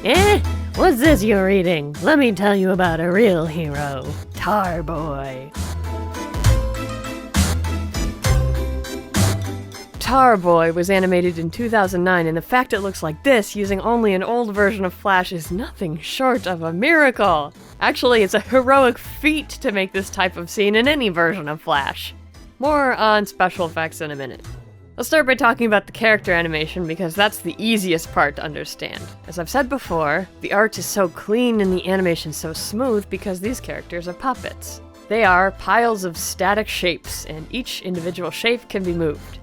What's this you're reading? Let me tell you about a real hero, Tarboy. Tarboy was animated in 2009, and the fact it looks like this using only an old version of Flash is nothing short of a miracle. Actually, it's a heroic feat to make this type of scene in any version of Flash. More on special effects in a minute. I'll start by talking about the character animation because that's the easiest part to understand. As I've said before, the art is so clean and the animation so smooth because these characters are puppets. They are piles of static shapes, and each individual shape can be moved.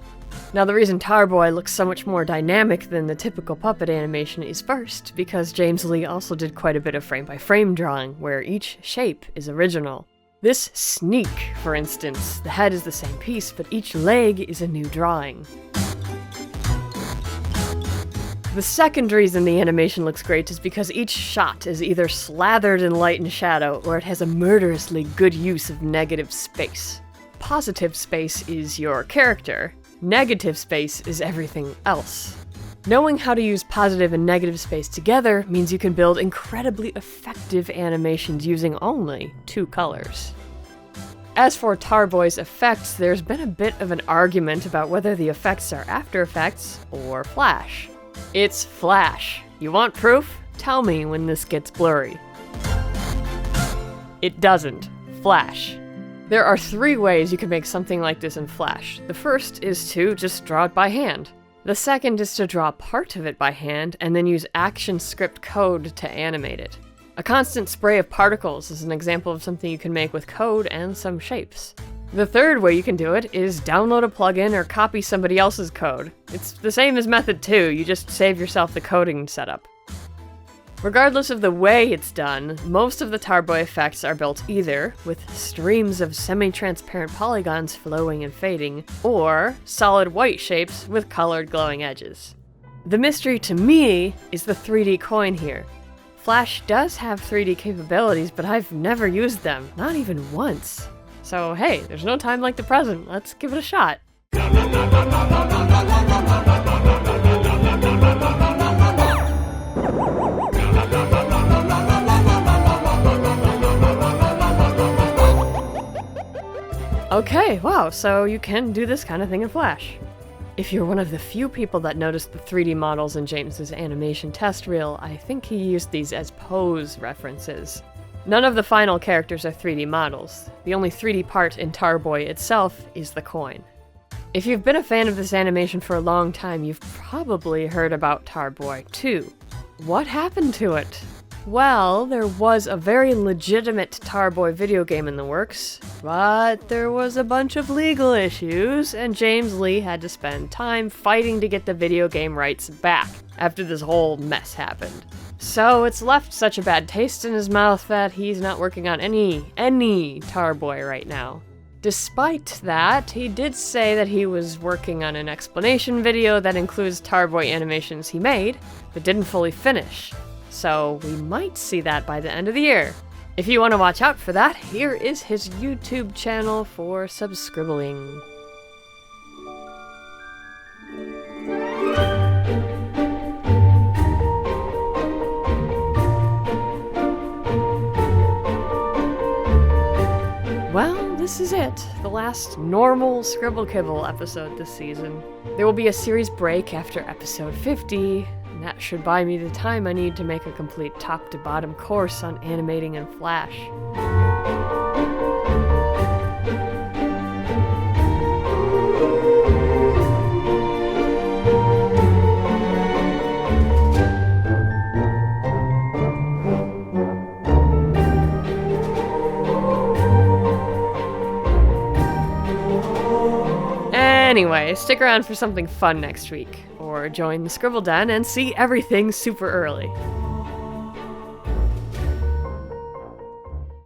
Now, the reason Tarboy looks so much more dynamic than the typical puppet animation is first because James Lee also did quite a bit of frame-by-frame drawing, where each shape is original. This sneak, for instance, the head is the same piece, but each leg is a new drawing. The second reason the animation looks great is because each shot is either slathered in light and shadow, or it has a murderously good use of negative space. Positive space is your character. Negative space is everything else. Knowing how to use positive and negative space together means you can build incredibly effective animations using only 2 colors. As for Tarboy's effects, there's been a bit of an argument about whether the effects are After Effects or Flash. It's Flash. You want proof? Tell me when this gets blurry. It doesn't. Flash. There are 3 ways you can make something like this in Flash. The first is to just draw it by hand. The second is to draw part of it by hand and then use ActionScript code to animate it. A constant spray of particles is an example of something you can make with code and some shapes. The third way you can do it is download a plugin or copy somebody else's code. It's the same as method 2, you just save yourself the coding setup. Regardless of the way it's done, most of the Tarboy effects are built either with streams of semi-transparent polygons flowing and fading, or solid white shapes with colored glowing edges. The mystery to me is the 3D coin here. Flash does have 3D capabilities, but I've never used them, not even once. So hey, there's no time like the present, let's give it a shot. Okay, wow, so you can do this kind of thing in Flash. If you're one of the few people that noticed the 3D models in James's animation test reel, I think he used these as pose references. None of the final characters are 3D models. The only 3D part in Tarboy itself is the coin. If you've been a fan of this animation for a long time, you've probably heard about Tarboy too. What happened to it? Well, there was a very legitimate Tarboy video game in the works, but there was a bunch of legal issues, and James Lee had to spend time fighting to get the video game rights back after this whole mess happened. So it's left such a bad taste in his mouth that he's not working on any Tarboy right now. Despite that, he did say that he was working on an explanation video that includes Tarboy animations he made, but didn't fully finish. So we might see that by the end of the year. If you want to watch out for that, here is his YouTube channel for subscribbling. Well, this is it. The last normal Scribble Kibble episode this season. There will be a series break after episode 50, and that should buy me the time I need to make a complete top-to-bottom course on animating in Flash. Anyway, stick around for something fun next week, or join the Scribble Den and see everything super early.